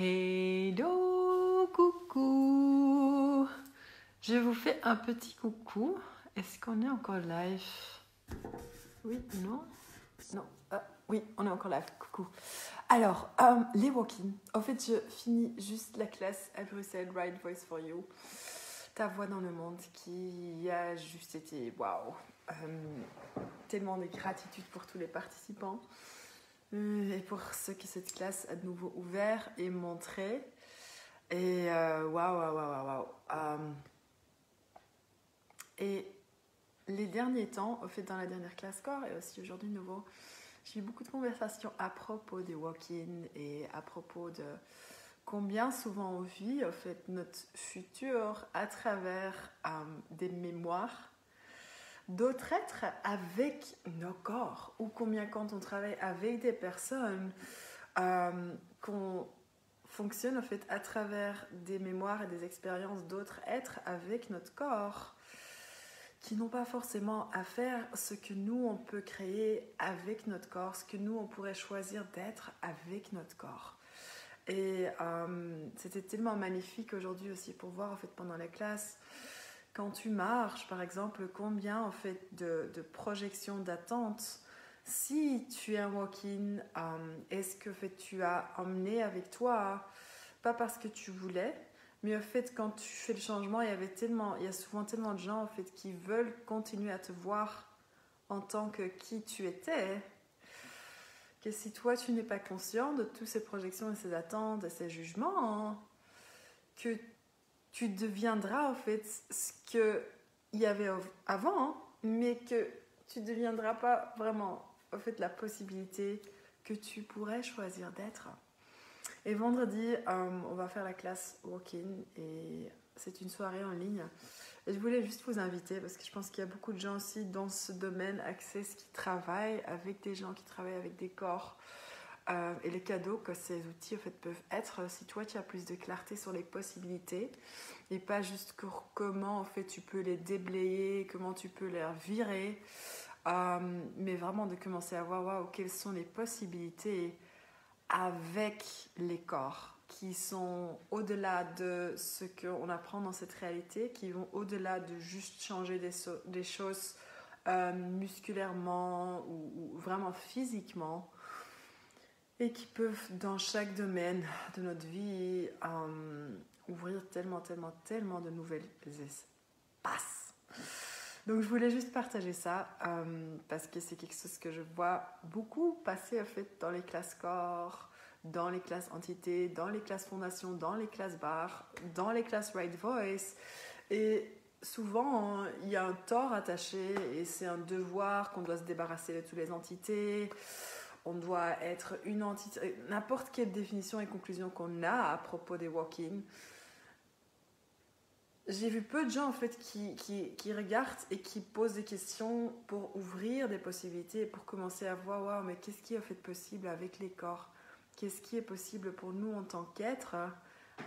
Hello, coucou. Je vous fais un petit coucou. Est-ce qu'on est encore live? Oui, non? Non. Oui, on est encore live. Coucou. Alors, les walk-in. En fait, je finis juste la classe à Bruxelles, Right Voice for You. Ta voix dans le monde qui a juste été waouh. Tellement de gratitude pour tous les participants. Et pour ceux qui cette classe a de nouveau ouvert et montré. Et waouh. Et les derniers temps, au fait dans la dernière classe corps et aussi aujourd'hui de nouveau, j'ai eu beaucoup de conversations à propos des walk-in et à propos de combien souvent on vit au fait notre futur à travers des mémoires d'autres êtres avec nos corps, ou combien quand on travaille avec des personnes qu'on fonctionne en fait à travers des mémoires et des expériences d'autres êtres avec notre corps qui n'ont pas forcément à faire ce que nous on peut créer avec notre corps, ce que nous on pourrait choisir d'être avec notre corps. Et c'était tellement magnifique aujourd'hui aussi pour voir en fait pendant la classe. Quand tu marches, par exemple, combien en fait de projections d'attente, si tu es un walk-in, est-ce que en fait, tu as emmené avec toi, pas parce que tu voulais, mais en fait, quand tu fais le changement, il y a souvent tellement de gens en fait, qui veulent continuer à te voir en tant que qui tu étais, que si toi, tu n'es pas conscient de toutes ces projections et ces attentes et ces jugements, que tu deviendras en fait ce qu'il y avait avant, mais que tu ne deviendras pas vraiment en fait la possibilité que tu pourrais choisir d'être. Et vendredi, on va faire la classe walk-in et c'est une soirée en ligne. Et je voulais juste vous inviter parce que je pense qu'il y a beaucoup de gens aussi dans ce domaine Access qui travaillent avec des gens qui travaillent avec des corps. Et les cadeaux que ces outils en fait, peuvent être si toi tu as plus de clarté sur les possibilités et pas juste comment en fait, tu peux les déblayer, comment tu peux les virer, mais vraiment de commencer à voir wow, quelles sont les possibilités avec les corps qui sont au-delà de ce qu'on apprend dans cette réalité, qui vont au-delà de juste changer des choses musculairement ou vraiment physiquement, et qui peuvent dans chaque domaine de notre vie ouvrir tellement de nouvelles espaces. Donc je voulais juste partager ça parce que c'est quelque chose que je vois beaucoup passer en fait dans les classes corps, dans les classes entités, dans les classes fondation, dans les classes bar, dans les classes right voice. Et souvent il y a un tort attaché et c'est un devoir qu'on doit se débarrasser de toutes les entités. On doit être une entité, n'importe quelle définition et conclusion qu'on a à propos des walk-in. J'ai vu peu de gens en fait qui regardent et qui posent des questions pour ouvrir des possibilités et pour commencer à voir wow, mais qu'est-ce qui est en fait possible avec les corps? Qu'est-ce qui est possible pour nous en tant qu'être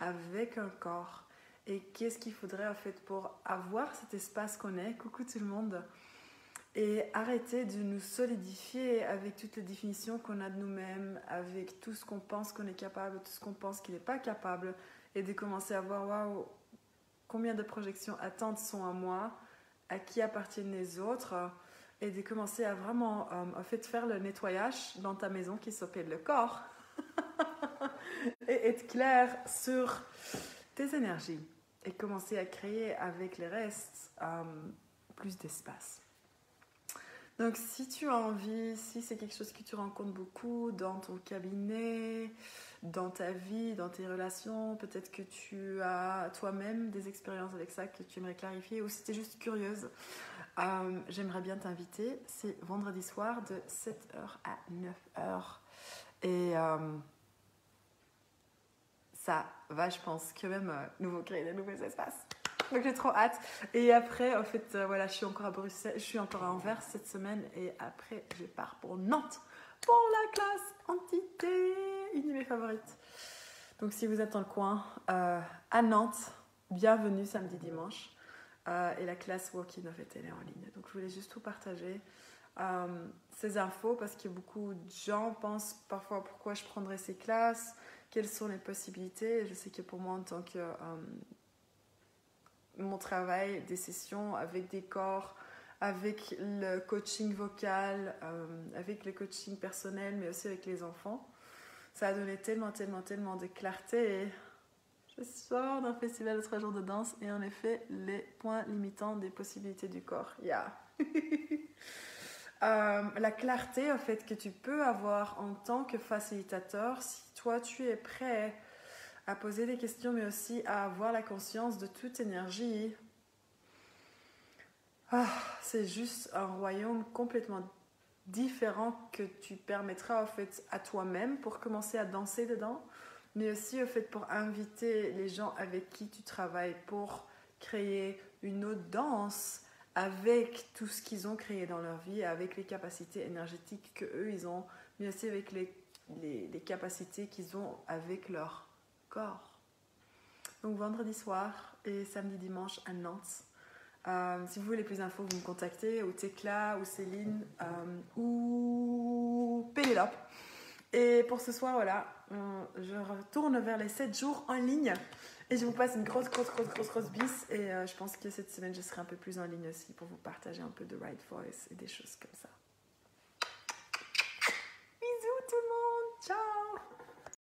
avec un corps? Et qu'est-ce qu'il faudrait en fait pour avoir cet espace qu'on est? Coucou tout le monde! Et arrêter de nous solidifier avec toutes les définitions qu'on a de nous-mêmes, avec tout ce qu'on pense qu'on est capable, tout ce qu'on pense qu'il n'est pas capable, et de commencer à voir waouh, combien de projections attentes sont à moi, à qui appartiennent les autres, et de commencer à vraiment en fait, faire le nettoyage dans ta maison qui s'appelle le corps, et être clair sur tes énergies, et commencer à créer avec les restes plus d'espace. Donc si tu as envie, si c'est quelque chose que tu rencontres beaucoup dans ton cabinet, dans ta vie, dans tes relations, peut-être que tu as toi-même des expériences avec ça que tu aimerais clarifier, ou si tu es juste curieuse, j'aimerais bien t'inviter. C'est vendredi soir de 7h à 9h. Et ça va, je pense, quand même nous créer de nouveaux espaces. Donc j'ai trop hâte. Et après, en fait, voilà, je suis encore à Bruxelles, je suis encore à Anvers cette semaine. Et après, je pars pour Nantes pour la classe entité, une de mes favorites. Donc si vous êtes dans le coin, à Nantes, bienvenue samedi, dimanche. Et la classe walk-in, en fait, elle est en ligne. Donc je voulais juste tout partager. Ces infos parce que beaucoup de gens pensent parfois pourquoi je prendrais ces classes, quelles sont les possibilités. Je sais que pour moi, en tant que mon travail, des sessions avec des corps, avec le coaching vocal, avec le coaching personnel, mais aussi avec les enfants, ça a donné tellement de clarté. Et je sors d'un festival de 3 jours de danse et en effet, les points limitants des possibilités du corps. Yeah. La clarté, en fait, que tu peux avoir en tant que facilitateur, si toi, tu es prêt à poser des questions, mais aussi à avoir la conscience de toute énergie. C'est juste un royaume complètement différent que tu permettras en fait à toi-même pour commencer à danser dedans, mais aussi au fait pour inviter les gens avec qui tu travailles pour créer une autre danse avec tout ce qu'ils ont créé dans leur vie, avec les capacités énergétiques qu'eux ils ont, mais aussi avec les capacités qu'ils ont avec leur corps. Donc vendredi soir et samedi dimanche à Nantes. Si vous voulez plus d'infos, vous me contactez, ou Tecla, ou Céline, ou Pénélope. Et pour ce soir, voilà, je retourne vers les 7 jours en ligne. Et je vous passe une grosse bise. Et je pense que cette semaine, je serai un peu plus en ligne aussi pour vous partager un peu de Right Voice et des choses comme ça.